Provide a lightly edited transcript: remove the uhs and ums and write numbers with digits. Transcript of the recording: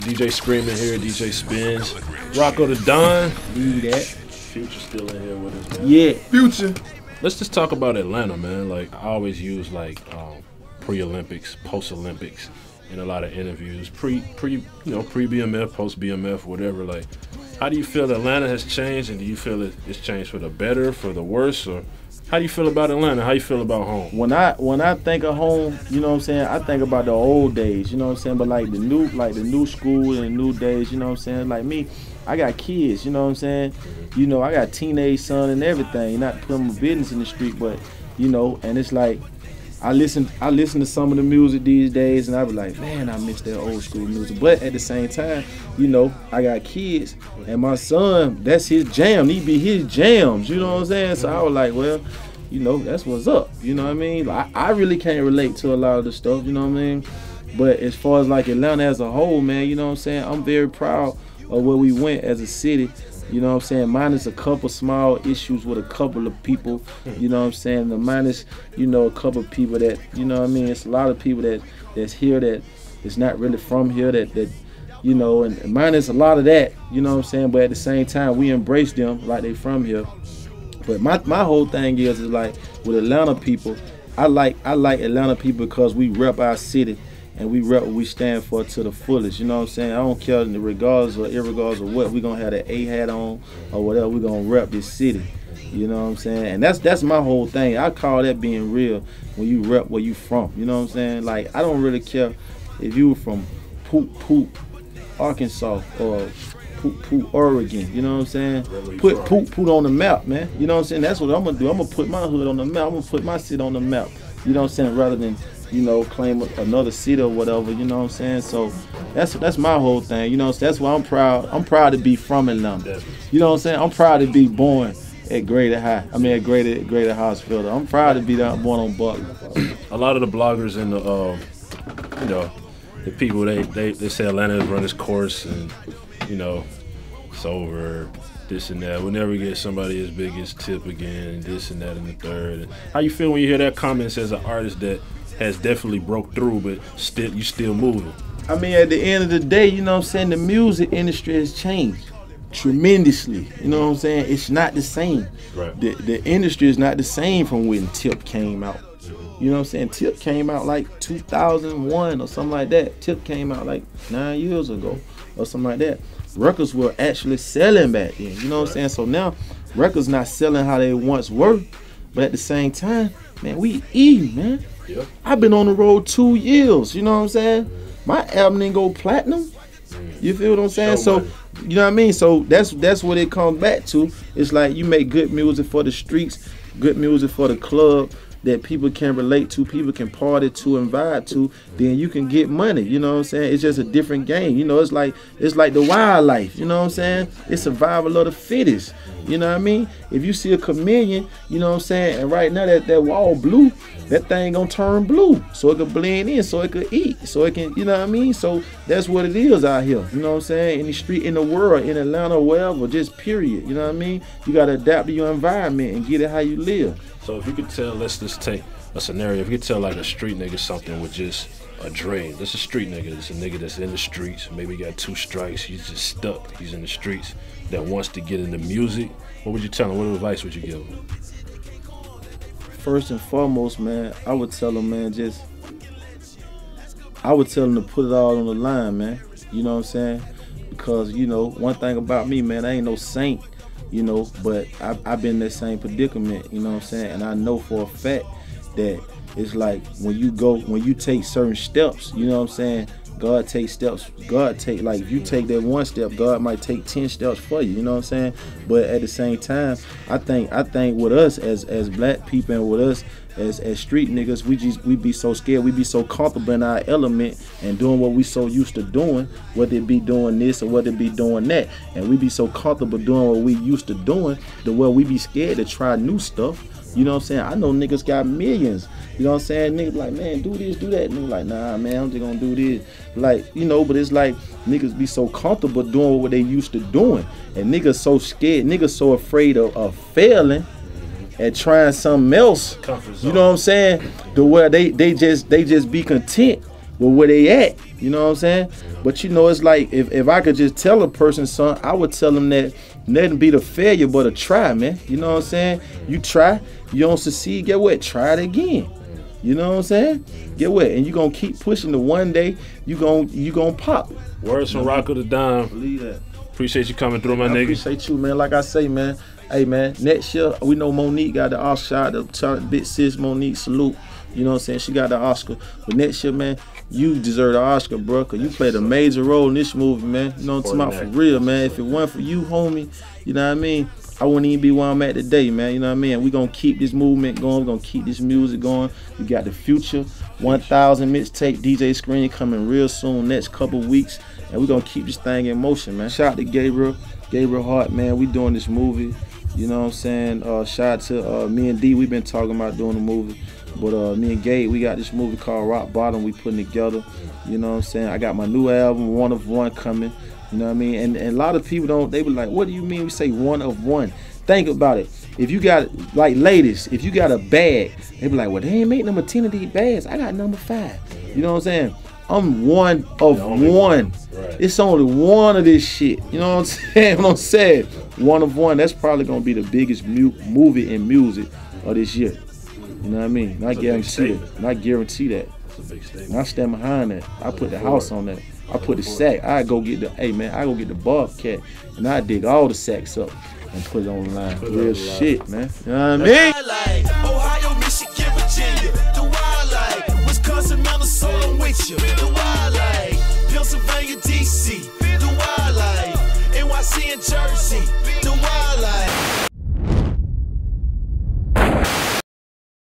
DJ Screaming here, DJ Spins. Rocko the Don. Need that. Future still in here with us, man. Yeah. Future. Let's just talk about Atlanta, man. Like, I always use like pre-Olympics, post-Olympics in a lot of interviews. Pre-BMF, post-BMF, whatever. Like, how do you feel Atlanta has changed, and do you feel it's changed for the better, for the worse, or how do you feel about Atlanta? How you feel about home? When I think of home, you know what I'm saying, I think about the old days, you know what I'm saying? But like the new school and the new days, you know what I'm saying? Like me, I got kids, you know what I'm saying? You know, I got teenage son and everything. Not putting my business in the street, but you know, and it's like I listen to some of the music these days, and I be like, man, I miss that old school music. But at the same time, you know, I got kids, and my son, that's his jam. He be his jams, you know what I'm saying? So I was like, well, you know, that's what's up. You know what I mean? I really can't relate to a lot of the stuff, you know what I mean? But as far as like Atlanta as a whole, man, you know what I'm saying? I'm very proud of where we went as a city. You know what I'm saying? Minus a couple small issues with a couple of people. You know what I'm saying? The minus, you know, a couple of people that, you know what I mean? It's a lot of people that's here that is not really from here that you know, and minus a lot of that, you know what I'm saying? But at the same time, we embrace them like they from here. But my whole thing is like with Atlanta people, I like Atlanta people because we rep our city. And we rep what we stand for to the fullest. You know what I'm saying? I don't care regardless or irregardless of what. We're going to have the A hat on or whatever. We're going to rep this city. You know what I'm saying? And that's my whole thing. I call that being real when you rep where you from. You know what I'm saying? Like, I don't really care if you were from Poop, Arkansas or Poop, Oregon. You know what I'm saying? Put Poop on the map, man. You know what I'm saying? That's what I'm going to do. I'm going to put my hood on the map. I'm going to put my city on the map. You know what I'm saying? Rather than, you know, claim another city or whatever, you know what I'm saying? So that's my whole thing, you know. So that's why I'm proud. I'm proud to be from Atlanta. You know what I'm saying? I'm proud to be born at Greater Hospital. I'm proud to be born on Butler. A lot of the bloggers and the you know, the people they say Atlanta has run its course, and you know, it's over, this and that. We'll never get somebody as big as Tip again, and this and that and the third. How you feel when you hear that comments as an artist that has definitely broke through, but you still moving? I mean, at the end of the day, you know what I'm saying, the music industry has changed tremendously. You know what I'm saying? It's not the same. Right. The industry is not the same from when Tip came out. You know what I'm saying? Tip came out like 2001 or something like that. Tip came out like 9 years ago or something like that. Records were actually selling back then. You know what I'm saying? So now, records not selling how they once were, but at the same time, man, we eating, man. Yep. I've been on the road 2 years, you know what I'm saying? My album didn't go platinum. You feel what I'm saying? So, you know what I mean? So that's what it comes back to. It's like you make good music for the streets, good music for the club that people can relate to, people can party to and vibe to, then you can get money, you know what I'm saying? It's just a different game. You know, it's like the wildlife, you know what I'm saying? It's survival of the fittest. You know what I mean? If you see a chameleon, you know what I'm saying, and right now that wall blue, that thing gonna turn blue so it could blend in, so it could eat, so it can, you know what I mean? So that's what it is out here, you know what I'm saying? In the street, in the world, in Atlanta, wherever, just period, you know what I mean? You gotta adapt to your environment and get it how you live. So if you could tell, let's just take a scenario, if you could tell like a street nigga something with just a dream. That's a street nigga. It's a nigga that's in the streets. Maybe he got 2 strikes. He's just stuck. He's in the streets that wants to get into music. What would you tell him? What advice would you give him? First and foremost, man, I would tell him, man, I would tell him to put it all on the line, man. You know what I'm saying? Because, you know, one thing about me, man, I ain't no saint, you know, but I've been in that same predicament, you know what I'm saying? And I know for a fact that it's like when you take certain steps, you know what I'm saying? God takes steps. Like if you take that 1 step, God might take 10 steps for you. You know what I'm saying? But at the same time, I think with us as black people and with us as street niggas, we be so scared, we be so comfortable in our element and doing what we so used to doing, whether it be doing this or whether it be doing that, and we be so comfortable doing what we used to doing, the way we be scared to try new stuff. You know what I'm saying? I know niggas got millions. You know what I'm saying? Niggas like, man, do this, do that. And niggas like, nah, man, I'm just gonna do this. Like, you know, but it's like niggas be so comfortable doing what they used to doing. And niggas so scared, niggas so afraid of failing and trying something else. You know what I'm saying? The where they just be content where they at. You know what I'm saying? But you know, it's like if I could just tell a person, son, I would tell them that nothing beat a failure but a try, man. You know what I'm saying? You try, you don't succeed, get what? Try it again. You know what I'm saying? Get what? And you gonna keep pushing the one day you gonna pop. Words from Rocko the Dime. Believe that. Appreciate you coming through, my nigga. Appreciate you, man. Like I say, man. Hey, man. Next year, we know Monique got the Oscar. The big sis Monique, salute. You know what I'm saying? She got the Oscar. But next year, man, you deserve the Oscar, bro. Cause you played a major role in this movie, man. You know what I'm talking about? For real, man. If it weren't for you, homie, you know what I mean? I wouldn't even be where I'm at today, man. You know what I mean? We're going to keep this movement going. We're going to keep this music going. We got the Future 1000 mixtape DJ Screen coming real soon, next couple weeks. And we're going to keep this thing in motion, man. Shout out to Gabriel Hart, man. We doing this movie. You know what I'm saying? Shout out to me and D. We've been talking about doing the movie. But me and Gabe, we got this movie called Rock Bottom. We putting together. You know what I'm saying? I got my new album, One of One, coming. You know what I mean? And a lot of people they be like, what do you mean we say one of one? Think about it. If you got, like ladies, if you got a bag, they be like, well, they ain't make number 10 of these bags. I got number 5. You know what I'm saying? I'm one of one. Right. It's only one of this shit. You know what I'm saying? What I'm saying? One of one. That's probably going to be the biggest movie in music of this year. You know what I mean? Not guarantee that. Not guarantee that. That's a big statement. I stand behind that. I put the house on that. I put the sack. I go get the, I go get the Bobcat and I dig all the sacks up and put it on the line. Real shit, man. You know what I mean?